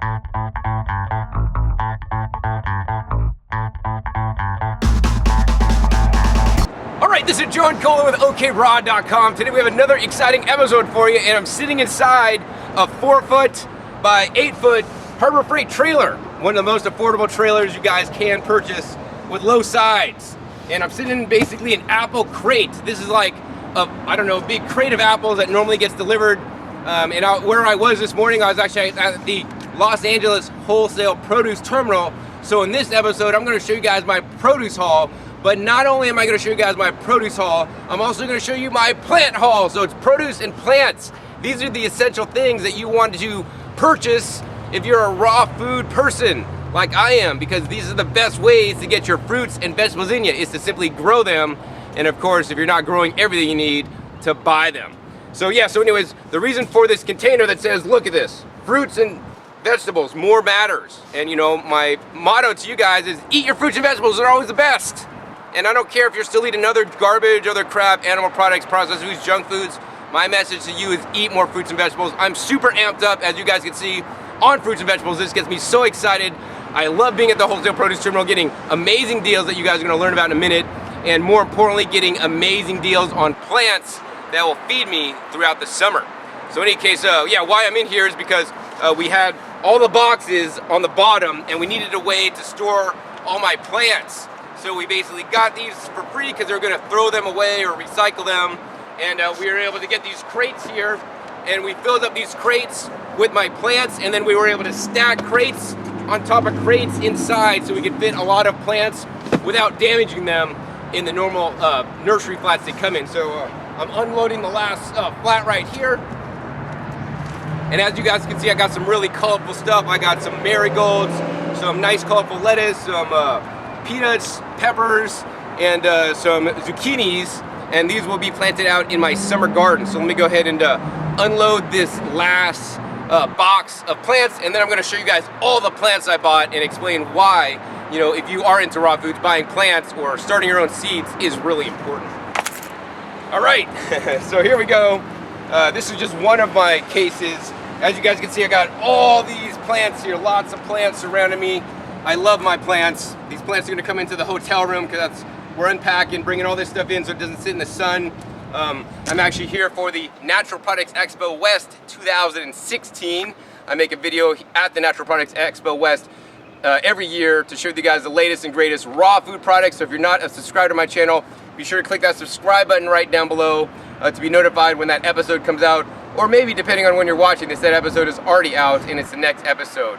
Alright, this is John Cola with OKRaw.com. Today we have another exciting episode for you, and I'm sitting inside a 4-foot by 8-foot Harbor Freight trailer. One of the most affordable trailers you guys can purchase with low sides. And I'm sitting in basically an apple crate. This is like a big crate of apples that normally gets delivered. Where I was this morning, I was actually at the Los Angeles Wholesale Produce Terminal. So in this episode, I'm going to show you guys my produce haul. But not only am I going to show you guys my produce haul, I'm also going to show you my plant haul. So it's produce and plants. These are the essential things that you want to purchase if you're a raw food person like I am, because these are the best ways to get your fruits and vegetables in you, is to simply grow them. And of course, if you're not growing everything you need, to buy them. So anyways, the reason for this container that says, look at this, fruits and vegetables, more matters. And my motto to you guys is eat your fruits and vegetables, they're always the best. And I don't care if you're still eating other garbage, other crap, animal products, processed foods, junk foods. My message to you is eat more fruits and vegetables. I'm super amped up, as you guys can see, on fruits and vegetables. This gets me so excited. I love being at the Wholesale Produce Terminal, getting amazing deals that you guys are going to learn about in a minute. And more importantly, getting amazing deals on plants that will feed me throughout the summer. So in any case, why I'm in here is because we had all the boxes on the bottom and we needed a way to store all my plants. So we basically got these for free because they were going to throw them away or recycle them. And we were able to get these crates here, and we filled up these crates with my plants, and then we were able to stack crates on top of crates inside so we could fit a lot of plants without damaging them in the normal nursery flats they come in. So I'm unloading the last flat right here. And as you guys can see, I got some really colorful stuff. I got some marigolds, some nice colorful lettuce, some peanuts, peppers, and some zucchinis. And these will be planted out in my summer garden. So let me go ahead and unload this last box of plants, and then I'm gonna show you guys all the plants I bought and explain why, if you are into raw foods, buying plants or starting your own seeds is really important. All right, so here we go. This is just one of my cases. As you guys can see, I got all these plants here, lots of plants surrounding me. I love my plants. These plants are gonna come into the hotel room because we're unpacking, bringing all this stuff in so it doesn't sit in the sun. I'm actually here for the Natural Products Expo West 2016. I make a video at the Natural Products Expo West every year to show you guys the latest and greatest raw food products. So if you're not a subscriber to my channel, be sure to click that subscribe button right down below to be notified when that episode comes out. Or maybe, depending on when you're watching this, that episode is already out and it's the next episode.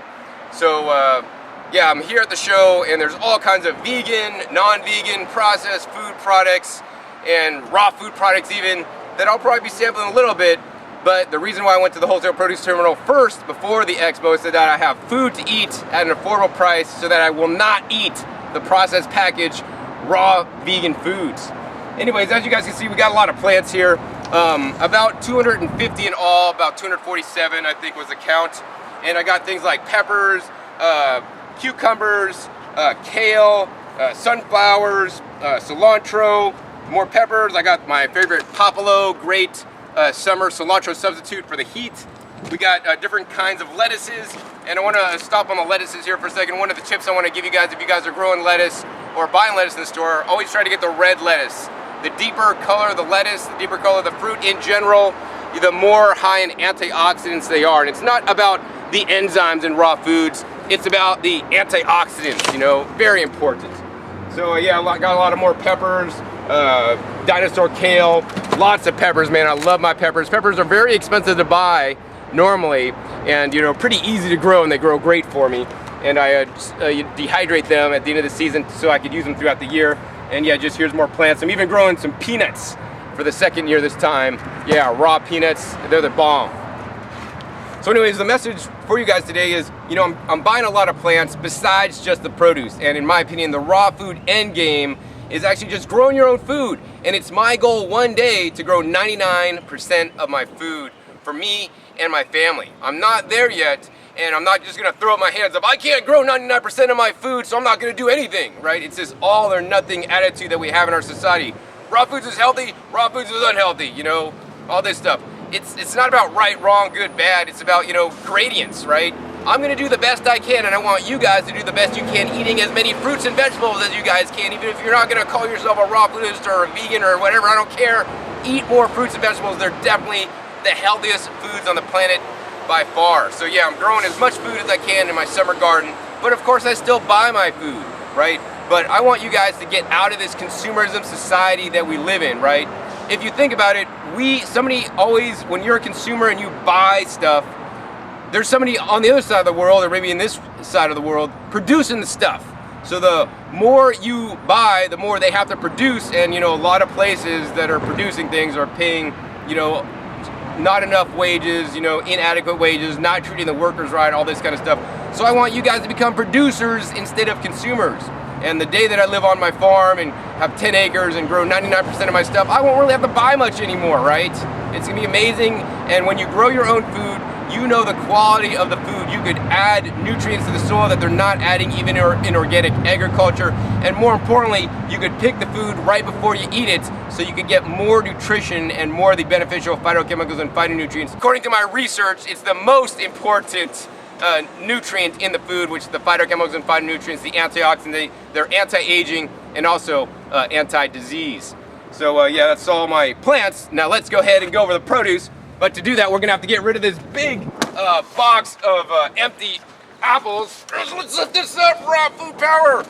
So I'm here at the show, and there's all kinds of vegan, non-vegan, processed food products, and raw food products even, that I'll probably be sampling a little bit. But the reason why I went to the Wholesale Produce Terminal first, before the expo, is so that I have food to eat at an affordable price, so that I will not eat the processed packaged raw vegan foods. Anyways, as you guys can see, we got a lot of plants here. About 250 in all, about 247 I think was the count. And I got things like peppers, cucumbers, kale, sunflowers, cilantro, more peppers. I got my favorite Popolo, great summer cilantro substitute for the heat. We got different kinds of lettuces, and I want to stop on the lettuces here for a second. One of the tips I want to give you guys, if you guys are growing lettuce or buying lettuce in the store, always try to get the red lettuce. The deeper color the lettuce, the deeper color the fruit in general, the more high in antioxidants they are. And it's not about the enzymes in raw foods, it's about the antioxidants, very important. So I got a lot of more peppers, dinosaur kale, lots of peppers, man. I love my peppers. Peppers are very expensive to buy normally, and pretty easy to grow, and they grow great for me. And I dehydrate them at the end of the season so I could use them throughout the year. And just here's more plants. I'm even growing some peanuts for the second year this time. Yeah, raw peanuts, they're the bomb. So anyways, the message for you guys today is, I'm buying a lot of plants besides just the produce. And in my opinion, the raw food end game is actually just growing your own food. And it's my goal one day to grow 99% of my food for me and my family. I'm not there yet, and I'm not just gonna throw up my hands up. I can't grow 99% of my food, so I'm not gonna do anything, right? It's this all or nothing attitude that we have in our society. Raw foods is healthy, raw foods is unhealthy, all this stuff. It's not about right, wrong, good, bad. It's about, gradients, right? I'm gonna do the best I can, and I want you guys to do the best you can, eating as many fruits and vegetables as you guys can. Even if you're not gonna call yourself a raw foodist or a vegan or whatever, I don't care. Eat more fruits and vegetables. They're definitely the healthiest foods on the planet by far. So yeah, I'm growing as much food as I can in my summer garden, but of course I still buy my food, right? But I want you guys to get out of this consumerism society that we live in, right? If you think about it, somebody always, when you're a consumer and you buy stuff, there's somebody on the other side of the world, or maybe in this side of the world, producing the stuff. So the more you buy, the more they have to produce, and a lot of places that are producing things are paying, not enough wages, inadequate wages, not treating the workers right, all this kind of stuff. So I want you guys to become producers instead of consumers. And the day that I live on my farm and have 10 acres and grow 99% of my stuff, I won't really have to buy much anymore, right? It's gonna be amazing. And when you grow your own food, you know the quality of the food. You could add nutrients to the soil that they're not adding even in organic agriculture. And more importantly, you could pick the food right before you eat it so you could get more nutrition and more of the beneficial phytochemicals and phytonutrients. According to my research, it's the most important nutrient in the food, which is the phytochemicals and phytonutrients, the antioxidants. They're anti-aging and also anti-disease. So yeah, that's all my plants. Now let's go ahead and go over the produce. But to do that, we're gonna have to get rid of this big box of empty apples. Let's lift this up, raw food power.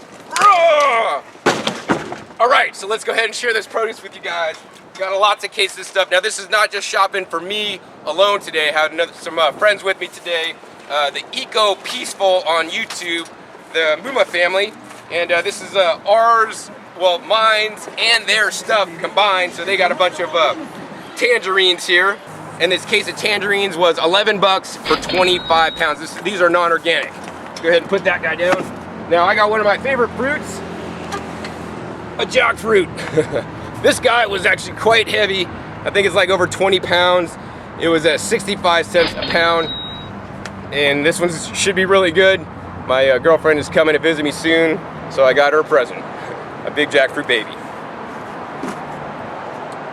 All right, so let's go ahead and share this produce with you guys. Got lots of cases of stuff. Now this is not just shopping for me alone today. I had some friends with me today. The Eco Peaceful on YouTube, the Muma family. And this is ours, well, mine's and their stuff combined. So they got a bunch of tangerines here. And this case of tangerines was 11 bucks for 25 pounds. These are non-organic. Go ahead and put that guy down. Now I got one of my favorite fruits, a jackfruit. This guy was actually quite heavy. I think it's like over 20 pounds. It was at 65 cents a pound. And this one should be really good. My girlfriend is coming to visit me soon, so I got her a present, a big jackfruit baby.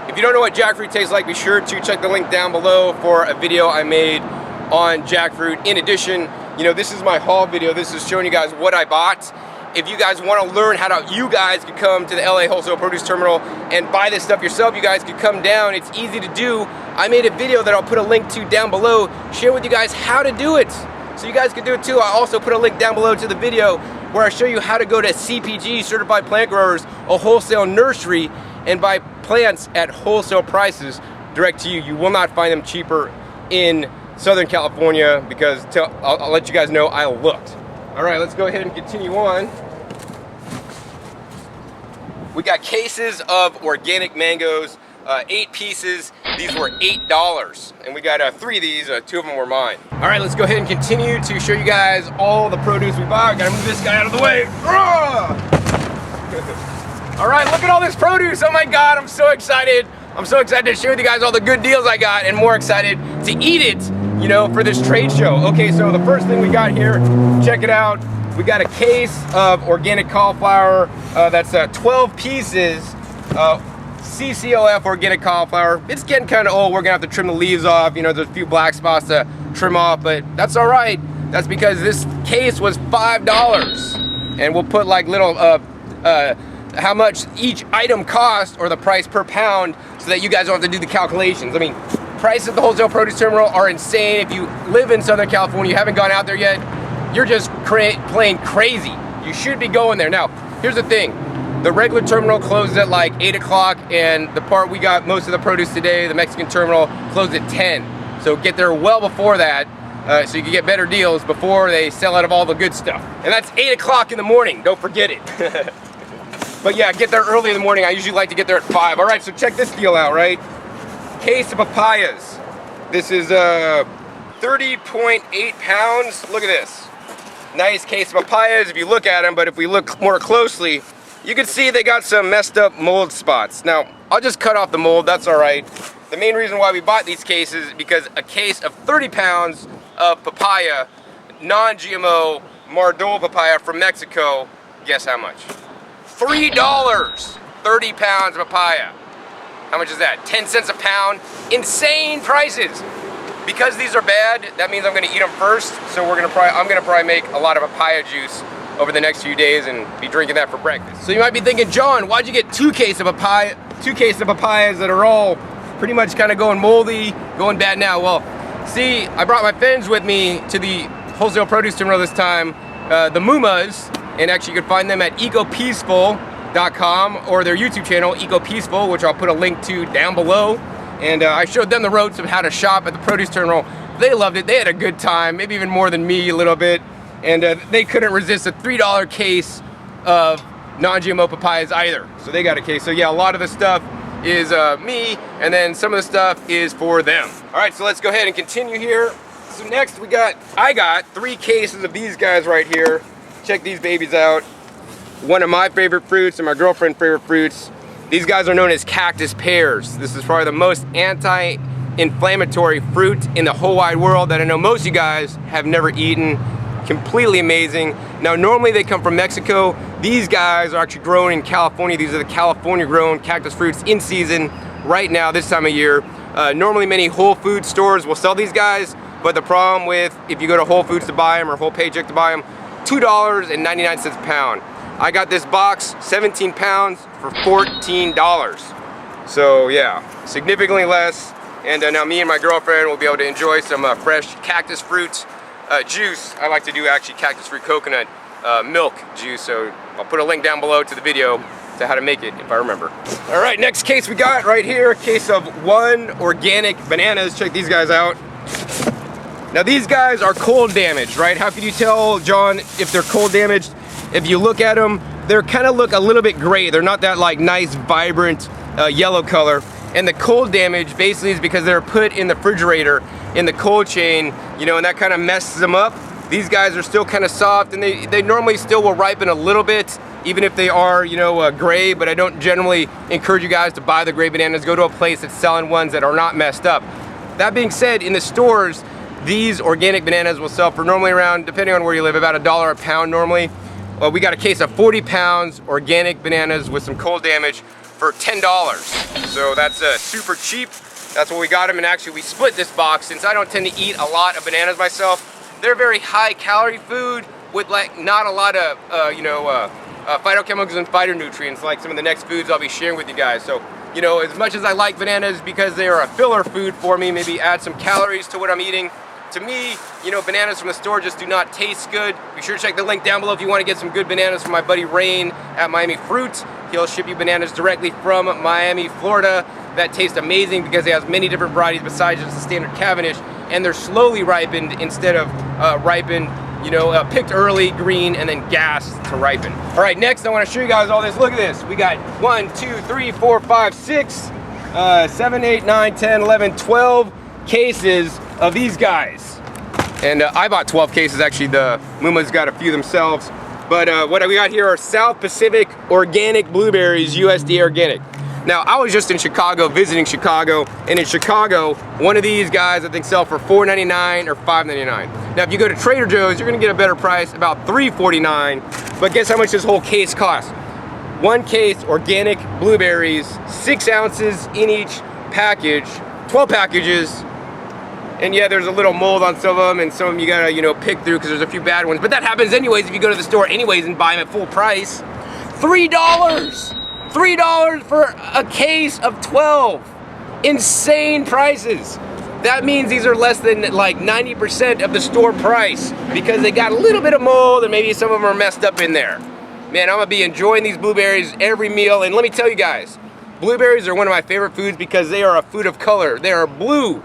If you don't know what jackfruit tastes like, be sure to check the link down below for a video I made on jackfruit. In addition, this is my haul video. This is showing you guys what I bought. If you guys want to learn how you guys could come to the LA Wholesale Produce Terminal and buy this stuff yourself, you guys could come down. It's easy to do. I made a video that I'll put a link to down below, share with you guys how to do it. So you guys can do it too. I also put a link down below to the video where I show you how to go to CPG, Certified Plant Growers, a wholesale nursery, and buy plants at wholesale prices direct to you. You will not find them cheaper in Southern California because I'll let you guys know I looked. All right, let's go ahead and continue on. We got cases of organic mangoes, 8 pieces. These were $8. And we got 3 of these, 2 of them were mine. All right, let's go ahead and continue to show you guys all the produce we bought. Gotta move this guy out of the way. All right, look at all this produce. Oh my God, I'm so excited. I'm so excited to share with you guys all the good deals I got and more excited to eat it, for this trade show. Okay, so the first thing we got here, check it out. We got a case of organic cauliflower. That's 12 pieces. CCOF organic cauliflower. It's getting kind of old. We're gonna have to trim the leaves off. There's a few black spots to trim off, but that's all right. That's because this case was $5. And we'll put like little, how much each item cost or the price per pound so that you guys don't have to do the calculations. I mean, prices at the Wholesale Produce Terminal are insane. If you live in Southern California, you haven't gone out there yet, you're just playing crazy. You should be going there. Now, here's the thing. The regular terminal closes at like 8 o'clock, and the part we got most of the produce today, the Mexican terminal, closed at 10. So get there well before that, so you can get better deals before they sell out of all the good stuff. And that's 8 o'clock in the morning, don't forget it. But yeah, get there early in the morning. I usually like to get there at 5. All right, so check this deal out, right? Case of papayas. This is 30.8 pounds. Look at this. Nice case of papayas if you look at them, but if we look more closely, you can see they got some messed up mold spots. Now, I'll just cut off the mold, that's all right. The main reason why we bought these cases is because a case of 30 pounds of papaya, non-GMO Mardol papaya from Mexico, guess how much? $3, 30 pounds of papaya. How much is that? 10 cents a pound? Insane prices. Because these are bad, that means I'm gonna eat them first. So I'm gonna probably make a lot of papaya juice over the next few days and be drinking that for breakfast. So you might be thinking, John, why'd you get two cases of papayas that are all pretty much kind of going moldy, going bad now? Well, see, I brought my friends with me to the wholesale produce terminal this time, the Mumas, and actually you can find them at ecopeaceful.com or their YouTube channel, Eco Peaceful, which I'll put a link to down below. And I showed them the ropes of how to shop at the produce terminal. They loved it. They had a good time, maybe even more than me a little bit. And they couldn't resist a $3 case of non-GMO papayas either. So they got a case. So yeah, a lot of the stuff is me, and then some of the stuff is for them. All right, so let's go ahead and continue here. So next I got 3 cases of these guys right here. Check these babies out. One of my favorite fruits and my girlfriend's favorite fruits. These guys are known as cactus pears. This is probably the most anti-inflammatory fruit in the whole wide world that I know most of you guys have never eaten. Completely amazing. Now normally they come from Mexico. These guys are actually grown in California. These are the California grown cactus fruits in season right now this time of year. Normally many Whole Foods stores will sell these guys, but the problem with if you go to Whole Foods to buy them or Whole Paycheck to buy them, $2.99 a pound. I got this box, 17 pounds for $14. So yeah, significantly less. And now me and my girlfriend will be able to enjoy some fresh cactus fruit juice. I like to do actually cactus fruit coconut milk juice, so I'll put a link down below to the video to how to make it if I remember. All right, next case we got right here, a case of 1 organic bananas. Check these guys out. Now these guys are cold damaged, right? How can you tell, John, if they're cold damaged? If you look at them, they kind of look a little bit gray. They're not that like nice, vibrant yellow color. And the cold damage basically is because they're put in the refrigerator in the cold chain, you know, and that kind of messes them up. These guys are still kind of soft, and they normally still will ripen a little bit, even if they are, you know, gray, but I don't generally encourage you guys to buy the gray bananas. Go to a place that's selling ones that are not messed up. That being said, in the stores, these organic bananas will sell for normally around, depending on where you live, about $1 a pound normally. Well, we got a case of 40 pounds organic bananas with some cold damage for $10. So that's super cheap. That's what we got them, and actually we split this box since I don't tend to eat a lot of bananas myself. They're very high calorie food with like not a lot of phytochemicals and phytonutrients like some of the next foods I'll be sharing with you guys. So, you know, as much as I like bananas because they are a filler food for me, maybe add some calories to what I'm eating. To me, you know, bananas from the store just do not taste good. Be sure to check the link down below if you want to get some good bananas from my buddy Rain at Miami Fruit. He'll ship you bananas directly from Miami, Florida. That taste amazing because it has many different varieties besides just the standard Cavendish, and they're slowly ripened instead of ripened, you know, picked early, green, and then gassed to ripen. All right, next I want to show you guys all this. Look at this. We got 1, 2, 3, 4, 5, 6, 7, 8, 9, 10, 11, 12 cases of these guys. And I bought 12 cases, actually. The Muma's got a few themselves. But what we got here are South Pacific Organic Blueberries, USDA Organic. Now, I was just in Chicago, visiting Chicago, and in Chicago, one of these guys I think sell for $4.99 or $5.99. Now, if you go to Trader Joe's, you're gonna get a better price, about $3.49. But guess how much this whole case costs? 1 case organic blueberries, 6 ounces in each package, 12 packages. And yeah, there's a little mold on some of them, and some of them you gotta, you know, pick through because there's a few bad ones. But that happens anyways if you go to the store anyways and buy them at full price. $3! $3 for a case of 12. Insane prices. That means these are less than like 90% of the store price because they got a little bit of mold and maybe some of them are messed up in there. Man, I'm gonna be enjoying these blueberries every meal. And let me tell you guys, blueberries are one of my favorite foods because they are a food of color. They are blue.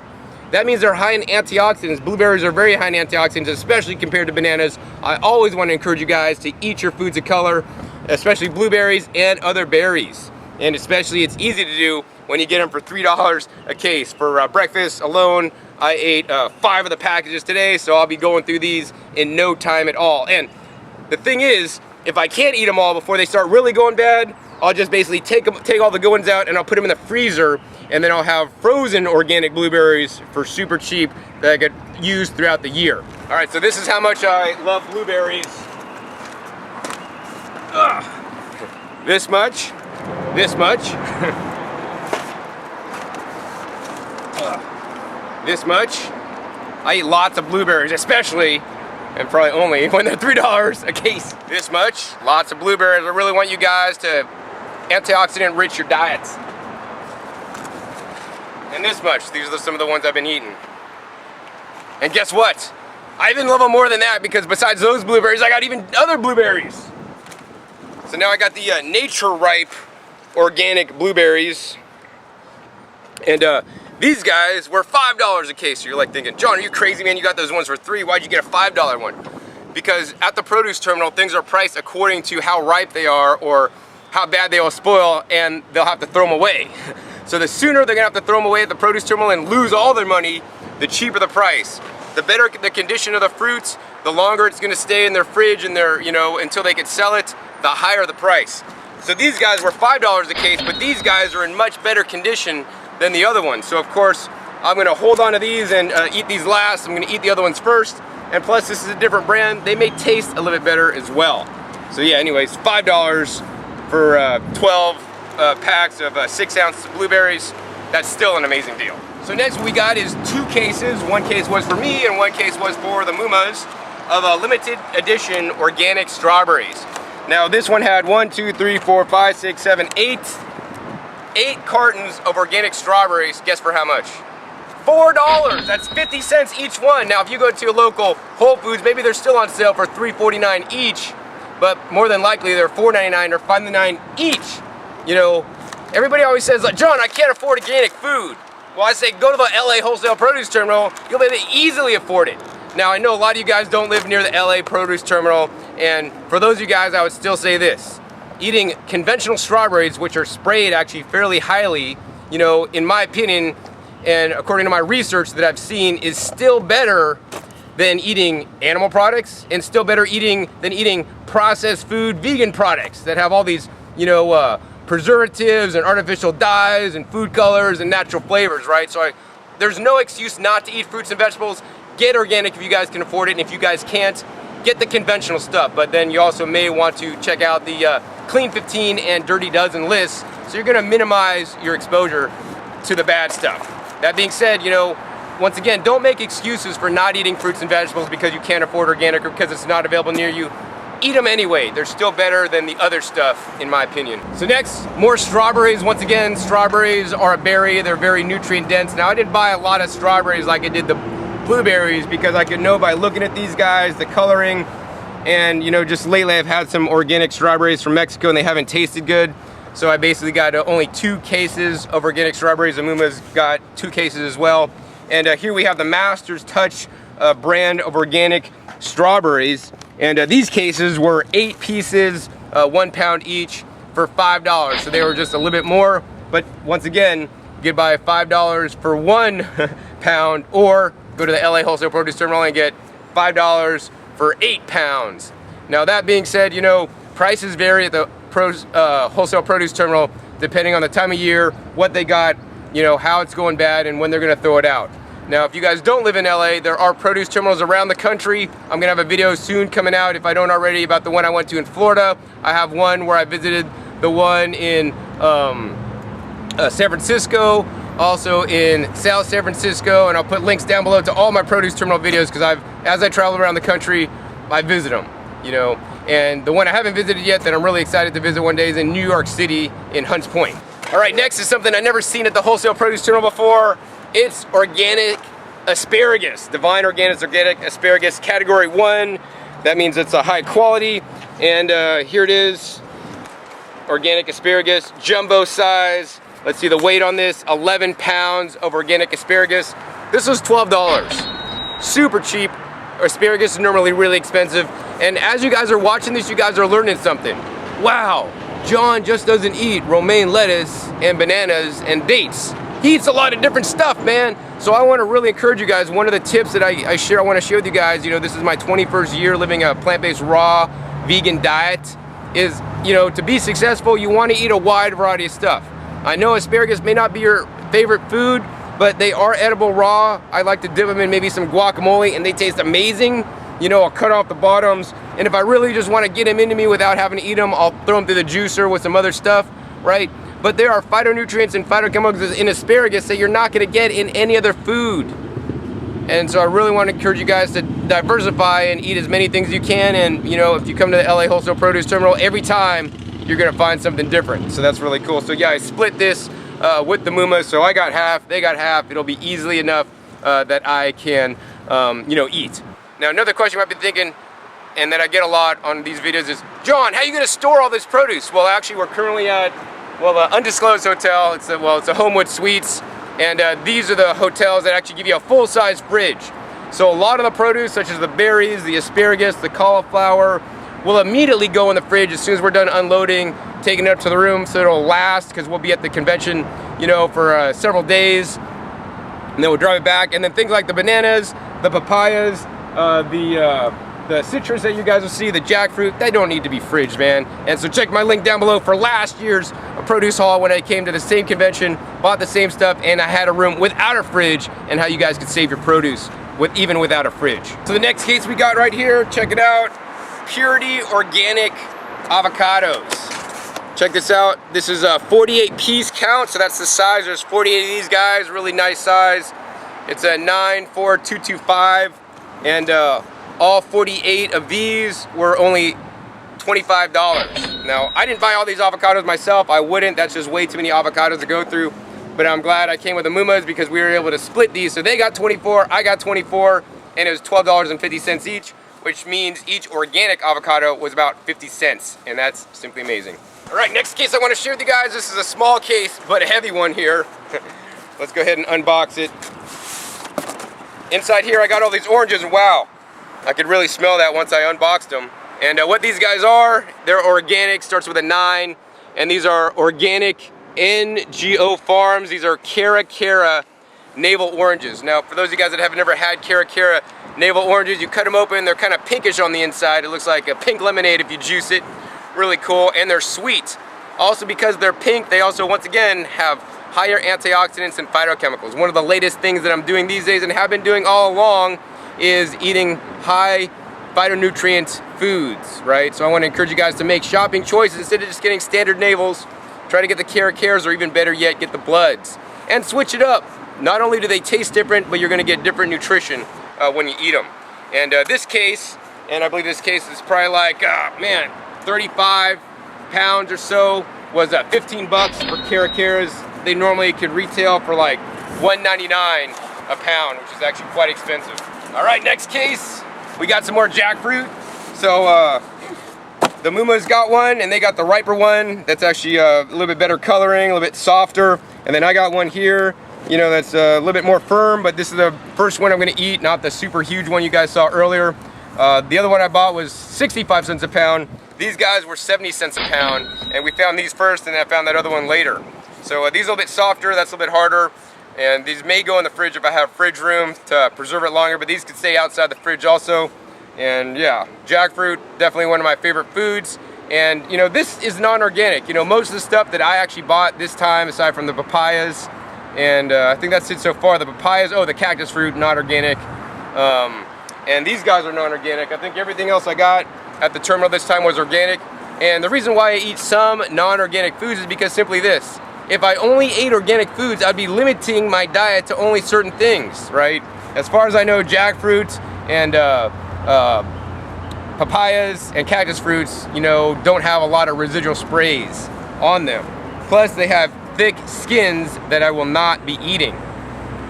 That means they're high in antioxidants. Blueberries are very high in antioxidants, especially compared to bananas. I always want to encourage you guys to eat your foods of color, especially blueberries and other berries. And especially it's easy to do when you get them for $3 a case. For breakfast alone, I ate 5 of the packages today, so I'll be going through these in no time at all. And the thing is, if I can't eat them all before they start really going bad, I'll just basically take all the good ones out and I'll put them in the freezer, and then I'll have frozen organic blueberries for super cheap that I could use throughout the year. All right, so this is how much I love blueberries. This much, this much, this much, I eat lots of blueberries, especially, and probably only, when they're $3 a case. This much, lots of blueberries. I really want you guys to antioxidant enrich your diets. And this much, these are some of the ones I've been eating. And guess what? I even love them more than that, because besides those blueberries, I got even other blueberries. So now I got the nature ripe organic blueberries. And these guys were $5 a case. So you're like thinking, John, are you crazy, man? You got those ones for $3. Why'd you get a $5 one? Because at the produce terminal, things are priced according to how ripe they are or how bad they will spoil, and they'll have to throw them away. So the sooner they're gonna have to throw them away at the produce terminal and lose all their money, the cheaper the price. The better the condition of the fruits, the longer it's gonna stay in their fridge and their, until they can sell it, the higher the price. So these guys were $5 a case, but these guys are in much better condition than the other ones. So of course, I'm gonna hold on to these and eat these last. I'm gonna eat the other ones first. And plus, this is a different brand. They may taste a little bit better as well. So yeah, anyways, $5 for 12 packs of 6 ounces of blueberries. That's still an amazing deal. So next we got is 2 cases. One case was for me and one case was for the Mumas of limited edition organic strawberries. Now this one had 1, 2, 3, 4, 5, 6, 7, 8 cartons of organic strawberries. Guess for how much? $4. That's 50 cents each one. Now if you go to a local Whole Foods, maybe they're still on sale for $3.49 each, but more than likely they're $4.99 or $5.99 each. Everybody always says, like, John, I can't afford organic food. Well, I say go to the LA Wholesale Produce Terminal. You'll be able to easily afford it. Now, I know a lot of you guys don't live near the LA Produce Terminal, and for those of you guys, I would still say this. Eating conventional strawberries, which are sprayed actually fairly highly, in my opinion, and according to my research that I've seen, is still better than eating animal products, and still better than eating processed food, vegan products that have all these, preservatives and artificial dyes and food colors and natural flavors, right? So there's no excuse not to eat fruits and vegetables. Get organic if you guys can afford it, and if you guys can't, get the conventional stuff. But then you also may want to check out the Clean 15 and Dirty Dozen lists, so you're gonna minimize your exposure to the bad stuff. That being said, once again, don't make excuses for not eating fruits and vegetables because you can't afford organic or because it's not available near you. Eat them anyway. They're still better than the other stuff, in my opinion. So next, more strawberries. Once again, strawberries are a berry. They're very nutrient dense. Now, I didn't buy a lot of strawberries like I did the blueberries because I could know by looking at these guys, the coloring, and just lately I've had some organic strawberries from Mexico and they haven't tasted good. So I basically got only 2 cases of organic strawberries. Amuma's got 2 cases as well. And here we have the Master's Touch brand of organic strawberries. And these cases were 8 pieces, 1 pound each for $5. So they were just a little bit more. But once again, you could buy $5 for 1 pound, or go to the LA Wholesale Produce Terminal and get $5 for 8 pounds. Now that being said, prices vary at the Wholesale Produce Terminal depending on the time of year, what they got, how it's going bad, and when they're gonna throw it out. Now, if you guys don't live in LA, there are produce terminals around the country. I'm gonna have a video soon coming out, if I don't already, about the one I went to in Florida. I have one where I visited the one in San Francisco, also in South San Francisco, and I'll put links down below to all my produce terminal videos because as I travel around the country, I visit them, And the one I haven't visited yet that I'm really excited to visit one day is in New York City in Hunts Point. All right, next is something I've never seen at the Wholesale Produce Terminal before. It's organic asparagus, Divine Organic Asparagus, category 1. That means it's a high quality. And here it is, organic asparagus, jumbo size. Let's see the weight on this, 11 pounds of organic asparagus. This was $12, super cheap. Asparagus is normally really expensive. And as you guys are watching this, you guys are learning something. Wow, John just doesn't eat romaine lettuce and bananas and dates. He eats a lot of different stuff, man. So I want to really encourage you guys. One of the tips that I want to share with you guys, this is my 21st year living a plant-based raw vegan diet, is, to be successful, you want to eat a wide variety of stuff. I know asparagus may not be your favorite food, but they are edible raw. I like to dip them in maybe some guacamole and they taste amazing. I'll cut off the bottoms. And if I really just want to get them into me without having to eat them, I'll throw them through the juicer with some other stuff, right? But there are phytonutrients and phytochemicals in asparagus that you're not gonna get in any other food. And so I really want to encourage you guys to diversify and eat as many things as you can. And you know, if you come to the LA Wholesale Produce Terminal, every time you're gonna find something different. So that's really cool. So yeah, I split this with the Mumas. So I got half, they got half. It'll be easily enough that I can, you know, eat. Now another question you might be thinking, and that I get a lot on these videos is, John, how are you gonna store all this produce? Well, actually we're currently at, well, an undisclosed hotel. It's a Homewood Suites. And these are the hotels that actually give you a full-size fridge. So a lot of the produce, such as the berries, the asparagus, the cauliflower, will immediately go in the fridge as soon as we're done unloading, taking it up to the room, so it'll last, because we'll be at the convention, you know, for several days. And then we'll drive it back. And then things like the bananas, the papayas, the citrus that you guys will see, the jackfruit, they don't need to be fridged, man. And so check my link down below for last year's produce haul when I came to the same convention, bought the same stuff, and I had a room without a fridge, and how you guys could save your produce even without a fridge. So the next case we got right here, check it out, Purity Organic Avocados. Check this out. This is a 48 piece count, so that's the size. There's 48 of these guys, really nice size. It's a 94225, and all 48 of these were only $25. Now, I didn't buy all these avocados myself. I wouldn't. That's just way too many avocados to go through. But I'm glad I came with the Mumas because we were able to split these. So they got 24, I got 24, and it was $12.50 each, which means each organic avocado was about 50 cents. And that's simply amazing. All right, next case I want to share with you guys. This is a small case, but a heavy one here. Let's go ahead and unbox it. Inside here, I got all these oranges, and wow. I could really smell that once I unboxed them. And what these guys are, they're organic, starts with a 9, and these are organic NGO farms. These are Cara navel oranges. Now, for those of you guys that have never had Cara navel oranges, you cut them open, they're kind of pinkish on the inside. It looks like a pink lemonade if you juice it. Really cool, and they're sweet. Also, because they're pink, they also, once again, have higher antioxidants and phytochemicals. One of the latest things that I'm doing these days, and have been doing all along, is eating high phytonutrient foods, right? So I want to encourage you guys to make shopping choices instead of just getting standard navels. Try to get the Caras, or even better yet, get the bloods. And switch it up. Not only do they taste different, but you're going to get different nutrition when you eat them. And this case, and I believe this case is probably like, man, 35 pounds or so, was 15 bucks for Caras. They normally could retail for like $1.99 a pound, which is actually quite expensive. All right, next case, we got some more jackfruit. So the Mumas got one, and they got the riper one. That's actually a little bit better coloring, a little bit softer. And then I got one here, you know, that's a little bit more firm, but this is the first one I'm gonna eat, not the super huge one you guys saw earlier. The other one I bought was 65 cents a pound. These guys were 70 cents a pound, and we found these first, and I found that other one later. So these are a little bit softer, that's a little bit harder. And these may go in the fridge if I have fridge room to preserve it longer, but these could stay outside the fridge also. And yeah, jackfruit, definitely one of my favorite foods. And you know, this is non-organic. You know, most of the stuff that I actually bought this time, aside from the papayas, and I think that's it so far. The papayas, oh, the cactus fruit, not organic. And these guys are non-organic. I think everything else I got at the terminal this time was organic. And the reason why I eat some non-organic foods is because simply this. If I only ate organic foods, I'd be limiting my diet to only certain things, right? As far as I know, jackfruit and papayas and cactus fruits, you know, don't have a lot of residual sprays on them. Plus, they have thick skins that I will not be eating.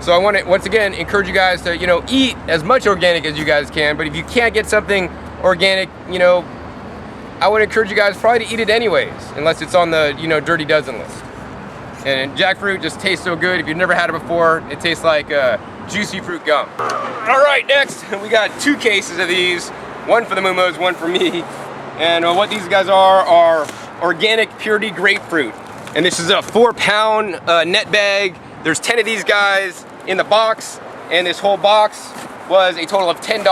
So I want to, once again, encourage you guys to, you know, eat as much organic as you guys can, but if you can't get something organic, you know, I would encourage you guys probably to eat it anyways, unless it's on the, you know, Dirty Dozen list. And jackfruit just tastes so good. If you've never had it before, it tastes like juicy fruit gum. All right, next, we got 2 cases of these. One for the Mumas, one for me. And what these guys are organic Purity grapefruit. And this is a 4-pound net bag. There's 10 of these guys in the box, and this whole box was a total of $10.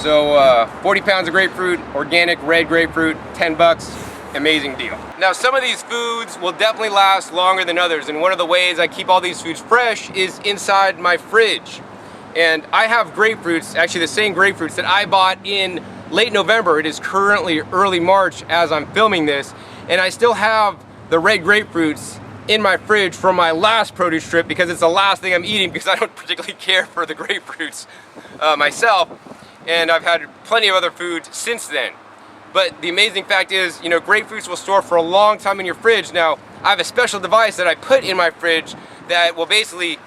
So 40 pounds of grapefruit, organic red grapefruit, 10 bucks. Amazing deal. Now, some of these foods will definitely last longer than others, and one of the ways I keep all these foods fresh is inside my fridge. And I have grapefruits, actually the same grapefruits that I bought in late November. It is currently early March as I'm filming this, and I still have the red grapefruits in my fridge from my last produce trip because it's the last thing I'm eating because I don't particularly care for the grapefruits myself, and I've had plenty of other foods since then. But the amazing fact is, you know, grapefruits will store for a long time in your fridge. Now, I have a special device that I put in my fridge that will basically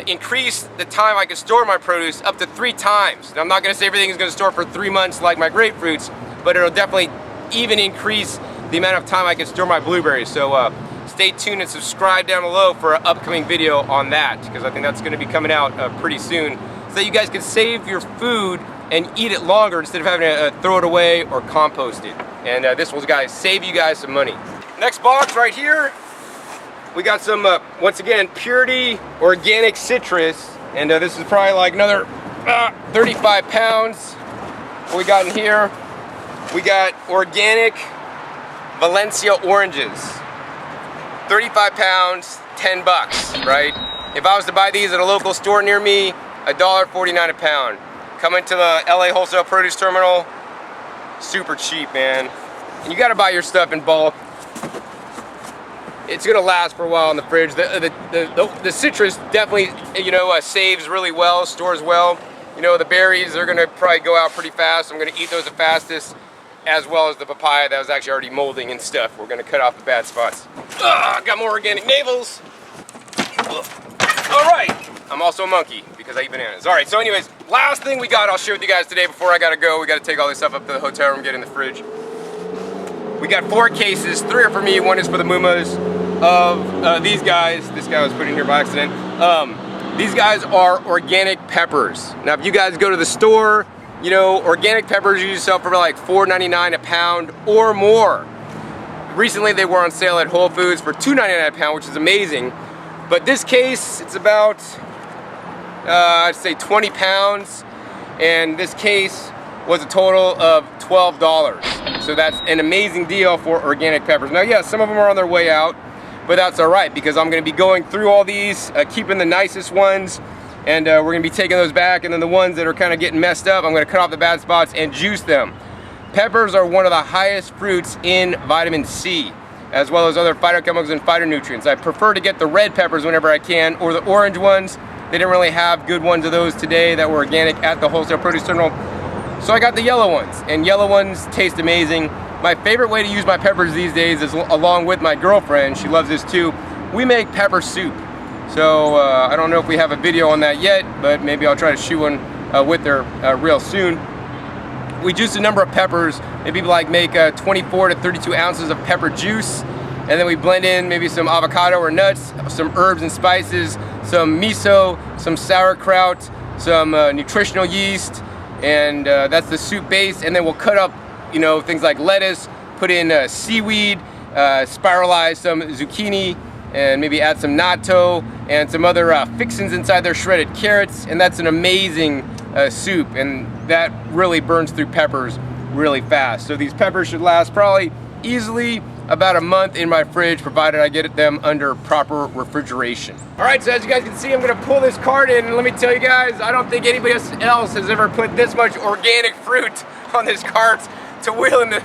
increase the time I can store my produce up to 3 times. Now, I'm not going to say everything is going to store for 3 months like my grapefruits, but it'll definitely even increase the amount of time I can store my blueberries. So stay tuned and subscribe down below for an upcoming video on that, because I think that's going to be coming out pretty soon, so that you guys can save your food and eat it longer instead of having to throw it away or compost it. And this will, guys, save you guys some money. Next box right here, we got some, once again, Purity Organic Citrus. And this is probably like another 35 pounds. What we got in here, we got organic Valencia oranges. 35 pounds, 10 bucks, right? If I was to buy these at a local store near me, $1.49 a pound. Coming to the LA Wholesale Produce Terminal, super cheap, man. And you gotta buy your stuff in bulk. It's gonna last for a while in the fridge. The citrus definitely, you know, saves really well, stores well. You know, the berries are gonna probably go out pretty fast. I'm gonna eat those the fastest, as well as the papaya that was actually already molding and stuff. We're gonna cut off the bad spots. Got more organic navels. All right, I'm also a monkey because I eat bananas. All right, so anyways, last thing we got, I'll share with you guys today before I gotta go. We gotta take all this stuff up to the hotel room, get in the fridge. We got 4 cases, 3 are for me, 1 is for the Mumas of these guys. This guy was put in here by accident. These guys are organic peppers. Now, if you guys go to the store, you know, organic peppers usually sell for like $4.99 a pound or more. Recently, they were on sale at Whole Foods for $2.99 a pound, which is amazing. But this case, it's about, I'd say 20 pounds. And this case was a total of $12. So that's an amazing deal for organic peppers. Now, yeah, some of them are on their way out, but that's all right because I'm gonna be going through all these, keeping the nicest ones, and we're gonna be taking those back, and then the ones that are kind of getting messed up, I'm gonna cut off the bad spots and juice them. Peppers are one of the highest fruits in vitamin C, as well as other phytochemicals and phytonutrients. I prefer to get the red peppers whenever I can, or the orange ones. They didn't really have good ones of those today that were organic at the Wholesale Produce Terminal. So I got the yellow ones, and yellow ones taste amazing. My favorite way to use my peppers these days is, along with my girlfriend, she loves this too, we make pepper soup. So I don't know if we have a video on that yet, but maybe I'll try to shoot one with her real soon. We juice a number of peppers, maybe like make 24 to 32 ounces of pepper juice, and then we blend in maybe some avocado or nuts, some herbs and spices, some miso, some sauerkraut, some nutritional yeast, and that's the soup base. And then we'll cut up, you know, things like lettuce, put in seaweed, spiralize some zucchini, and maybe add some natto and some other fixins inside there, shredded carrots, and that's an amazing soup, and that really burns through peppers really fast. So these peppers should last probably easily about a month in my fridge, provided I get them under proper refrigeration. All right, so as you guys can see, I'm gonna pull this cart in, and let me tell you guys, I don't think anybody else has ever put this much organic fruit on this cart to wheel in the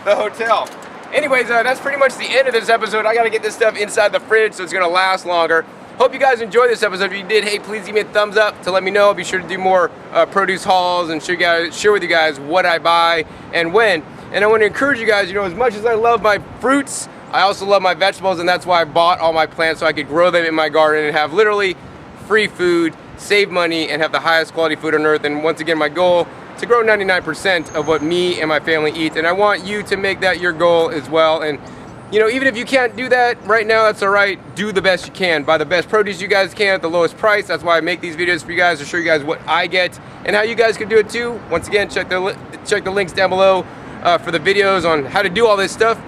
hotel. Anyways, that's pretty much the end of this episode. I gotta get this stuff inside the fridge so it's gonna last longer. Hope you guys enjoyed this episode. If you did, hey, please give me a thumbs up to let me know. I'll be sure to do more produce hauls and share with you guys what I buy and when. And I want to encourage you guys, you know, as much as I love my fruits, I also love my vegetables, and that's why I bought all my plants, so I could grow them in my garden and have literally free food, save money, and have the highest quality food on earth. And once again, my goal to grow 99% of what me and my family eat, and I want you to make that your goal as well. And you know, even if you can't do that right now, that's all right. Do the best you can. Buy the best produce you guys can at the lowest price. That's why I make these videos for you guys, to show you guys what I get and how you guys can do it too. Once again, check the links down below for the videos on how to do all this stuff.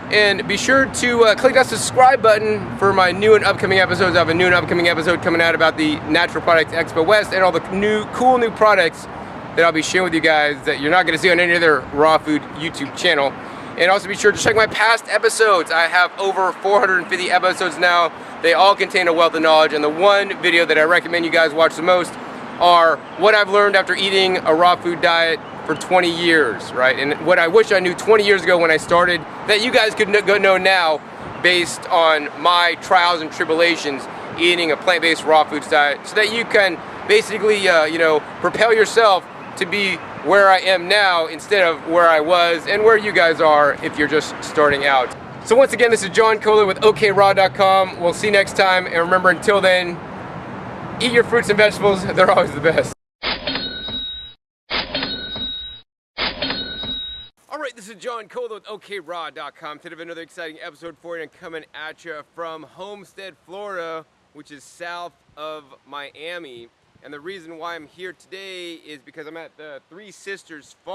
And be sure to click that subscribe button for my new and upcoming episodes. I have a new and upcoming episode coming out about the Natural Products Expo West and all the cool new products that I'll be sharing with you guys that you're not going to see on any other raw food YouTube channel. And also be sure to check my past episodes. I have over 450 episodes now. They all contain a wealth of knowledge, and the one video that I recommend you guys watch the most are what I've learned after eating a raw food diet for 20 years, right? And what I wish I knew 20 years ago when I started, that you guys could know now based on my trials and tribulations eating a plant-based raw foods diet, so that you can basically, propel yourself to be where I am now instead of where I was and where you guys are if you're just starting out. So once again, this is John Kohler with OKRaw.com. We'll see you next time, and remember, until then, eat your fruits and vegetables. They're always the best. Alright, this is John Kohler with OKRaw.com. Today we have another exciting episode for you, and coming at you from Homestead, Florida, which is south of Miami. And the reason why I'm here today is because I'm at the Three Sisters Farm.